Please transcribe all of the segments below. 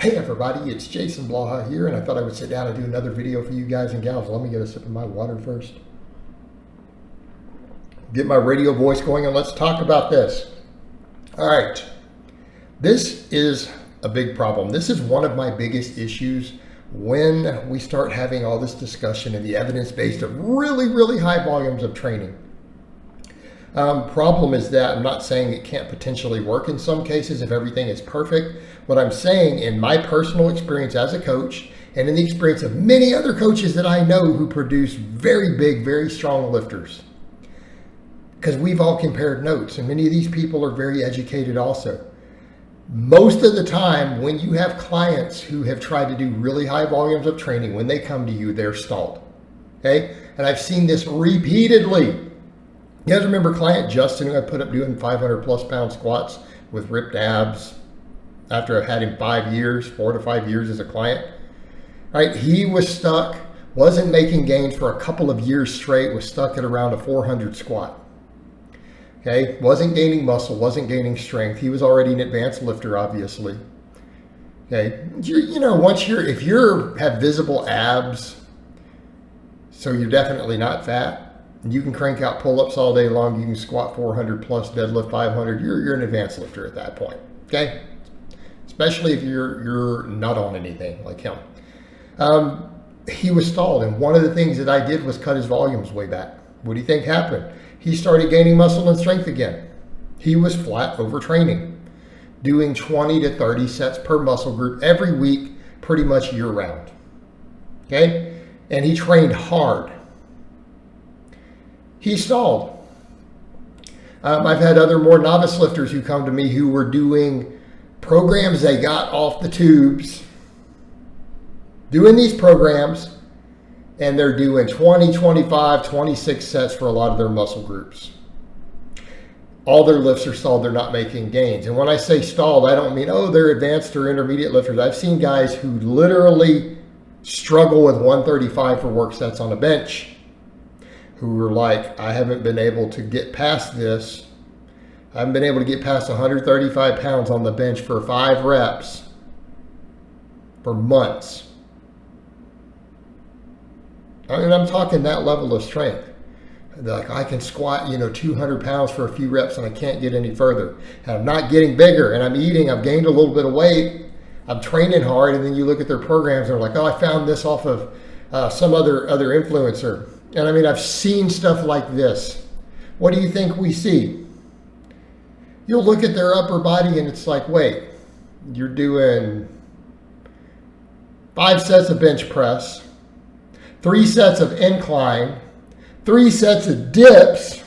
Hey everybody, it's Jason Blaha here, and I thought I would sit down and do another video for you guys and gals. Let me get a sip of my water first. Get my radio voice going and let's talk about this. All right, this is a big problem. This is one of my biggest issues when we start having all this discussion and the evidence-based of really high volumes of training. Problem is that I'm not saying it can't potentially work in some cases if everything is perfect. What I'm saying in my personal experience as a coach and in the experience of many other coaches that I know who produce very big, very strong lifters, because we've all compared notes and many of these people are very educated also. Most of the time when you have clients who have tried to do really high volumes of training, when they come to you, they're stalled, okay? And I've seen this repeatedly. You guys remember client Justin who I put up doing 500 plus pound squats with ripped abs after I've had him 4 to 5 years as a client, right? He was stuck, wasn't making gains for a couple of years straight, was stuck at around a 400 squat. Okay, wasn't gaining muscle, wasn't gaining strength. He was already an advanced lifter, obviously. Okay, if you have visible abs, so you're definitely not fat, you can crank out pull-ups all day long, you can squat 400 plus, deadlift 500, you're an advanced lifter at that point, okay? Especially if you're not on anything like him. He was stalled, and one of the things that I did was cut his volumes way back. What do you think happened? He started gaining muscle and strength again. He was flat overtraining, doing 20 to 30 sets per muscle group every week, pretty much year round, okay? And he trained hard. He stalled. I've had other more novice lifters who come to me who were doing programs they got off the tubes, doing these programs, and they're doing 20, 25, 26 sets for a lot of their muscle groups. All their lifts are stalled, they're not making gains. And when I say stalled, I don't mean, oh, they're advanced or intermediate lifters. I've seen guys who literally struggle with 135 for work sets on a bench, who were like, I haven't been able to get past this. I haven't been able to get past 135 pounds on the bench for 5 reps for months. I mean, I'm talking that level of strength. Like, I can squat, 200 pounds for a few reps and I can't get any further. And I'm not getting bigger and I'm eating, I've gained a little bit of weight, I'm training hard, and then you look at their programs and they're like, oh, I found this off of some other influencer. And I mean, I've seen stuff like this. What do you think we see? You'll look at their upper body and it's like, wait, you're doing 5 sets of bench press, 3 sets of incline, 3 sets of dips,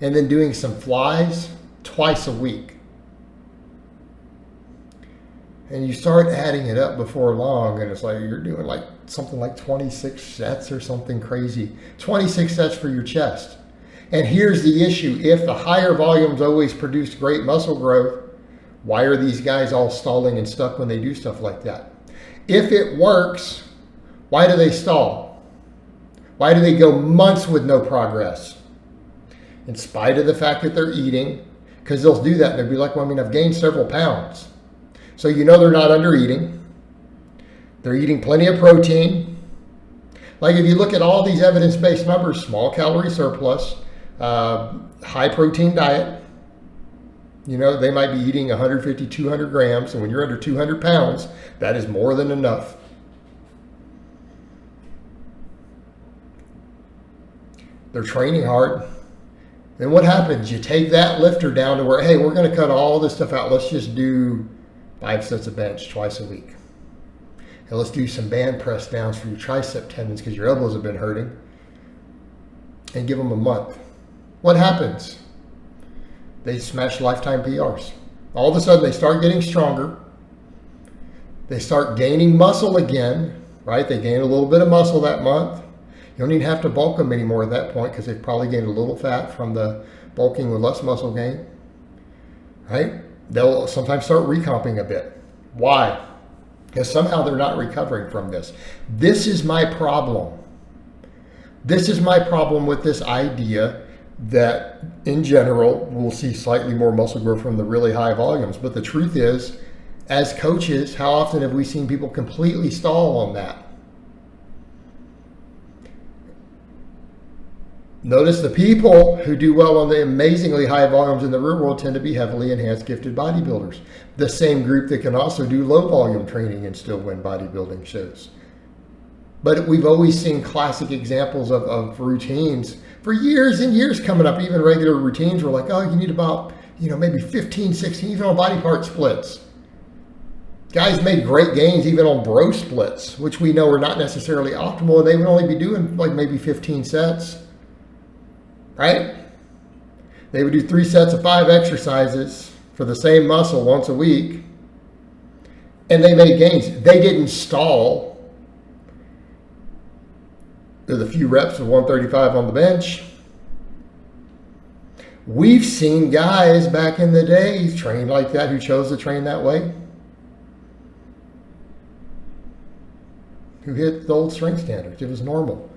and then doing some flies twice a week. And you start adding it up before long, and it's like you're doing like something like 26 sets or something crazy. 26 sets for your chest. And here's the issue. If the higher volumes always produce great muscle growth, why are these guys all stalling and stuck when they do stuff like that? If it works, why do they stall? Why do they go months with no progress? In spite of the fact that they're eating, because they'll do that and they'll be like, well, I've gained several pounds. So they're not under eating. They're eating plenty of protein. Like if you look at all these evidence-based numbers, small calorie surplus, high protein diet, they might be eating 150, 200 grams. And when you're under 200 pounds, that is more than enough. They're training hard. Then what happens? You take that lifter down to where, hey, we're going to cut all this stuff out. Let's just do 5 sets of bench twice a week. And let's do some band press downs for your tricep tendons because your elbows have been hurting. And give them a month. What happens? They smash lifetime PRs. All of a sudden they start getting stronger. They start gaining muscle again, right? They gain a little bit of muscle that month. You don't even have to bulk them anymore at that point because they've probably gained a little fat from the bulking with less muscle gain, right? They'll sometimes start recomping a bit. Why? Because somehow they're not recovering from this. This is my problem. This is my problem with this idea that in general will see slightly more muscle growth from the really high volumes. But the truth is, as coaches, how often have we seen people completely stall on that? Notice the people who do well on the amazingly high volumes in the real world tend to be heavily enhanced gifted bodybuilders. The same group that can also do low volume training and still win bodybuilding shows. But we've always seen classic examples of routines for years and years coming up. Even regular routines were like, oh, you need about, maybe 15, 16, even on body part splits. Guys made great gains even on bro splits, which we know are not necessarily optimal, and they would only be doing like maybe 15 sets. Right? They would do 3 sets of 5 exercises for the same muscle once a week, and they made gains. They didn't stall. There's a few reps of 135 on the bench. We've seen guys back in the day train like that who chose to train that way, who hit the old strength standards. It was normal.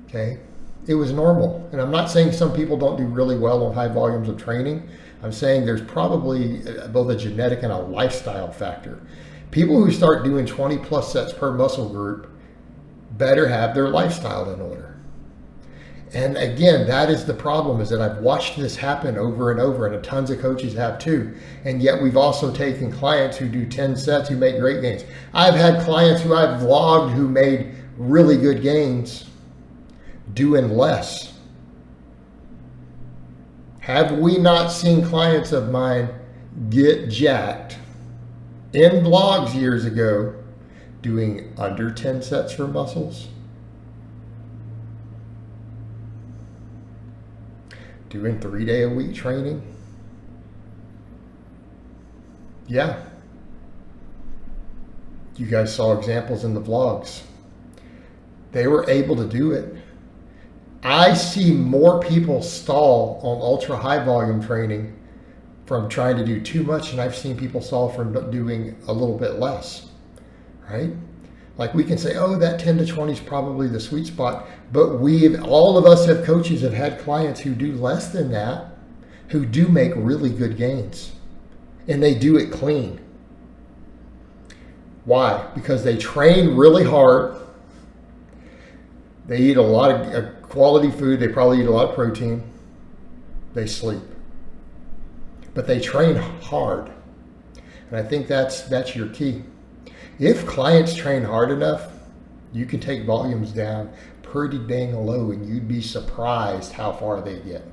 Okay? It was normal. And I'm not saying some people don't do really well on high volumes of training. I'm saying there's probably both a genetic and a lifestyle factor. People who start doing 20 plus sets per muscle group better have their lifestyle in order. And again, that is the problem, is that I've watched this happen over and over, and tons of coaches have too. And yet we've also taken clients who do 10 sets who make great gains. I've had clients who I've vlogged who made really good gains doing less. Have we not seen clients of mine get jacked in vlogs years ago doing under 10 sets for muscles? Doing 3-day-a-week training? Yeah. You guys saw examples in the vlogs. They were able to do it. I see more people stall on ultra high volume training from trying to do too much, and I've seen people stall from doing a little bit less, right? Like we can say, oh, that 10 to 20 is probably the sweet spot, but all of us have coaches have had clients who do less than that, who do make really good gains, and they do it clean. Why? Because they train really hard. They eat a lot of quality food. They probably eat a lot of protein. They sleep. But they train hard. And I think that's your key. If clients train hard enough, you can take volumes down pretty dang low, and you'd be surprised how far they get.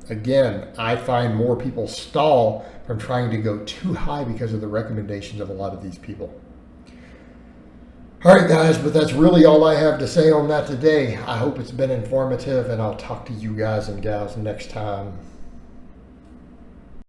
Again, I find more people stall from trying to go too high because of the recommendations of a lot of these people. All right, guys, but that's really all I have to say on that today. I hope it's been informative, and I'll talk to you guys and gals next time.